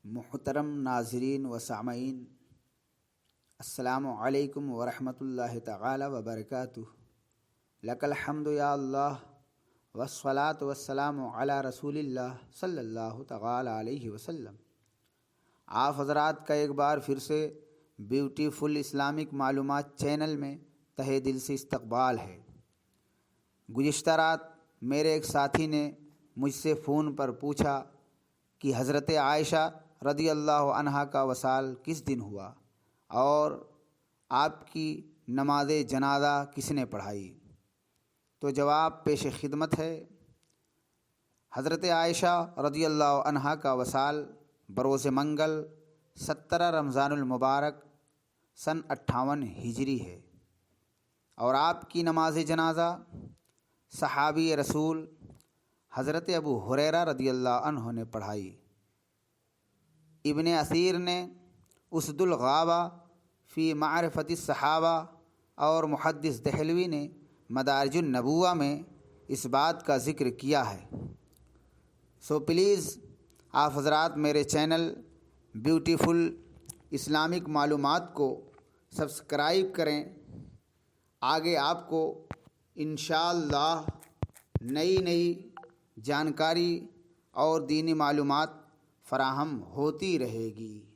محترم ناظرین و سامعین، السلام علیکم ورحمۃ اللہ تعالی وبرکاتہ۔ لک الحمد یا اللہ والصلاۃ والسلام علی رسول اللہ صلی اللہ تعالی علیہ وسلم۔ آپ حضرات کا ایک بار پھر سے بیوٹیفل اسلامک معلومات چینل میں تہہ دل سے استقبال ہے۔ گزشتہ رات میرے ایک ساتھی نے مجھ سے فون پر پوچھا کہ حضرت عائشہ رضی اللہ عنہا کا وصال کس دن ہوا اور آپ کی نماز جنازہ کس نے پڑھائی؟ تو جواب پیش خدمت ہے۔ حضرت عائشہ رضی اللہ عنہا کا وصال بروز منگل 17 رمضان المبارک سن 58 ہجری ہے، اور آپ کی نماز جنازہ صحابی رسول حضرت ابو ہریرہ رضی اللہ عنہ نے پڑھائی۔ ابن اثیر نے اسد الغابہ فی معرفت الصحابہ اور محدث دہلوی نے مدارج النبوہ میں اس بات کا ذکر کیا ہے۔ سو پلیز آپ حضرات میرے چینل بیوٹیفل اسلامک معلومات کو سبسکرائب کریں۔ آگے آپ کو انشاءاللہ نئی جانکاری اور دینی معلومات فراہم ہوتی رہے گی۔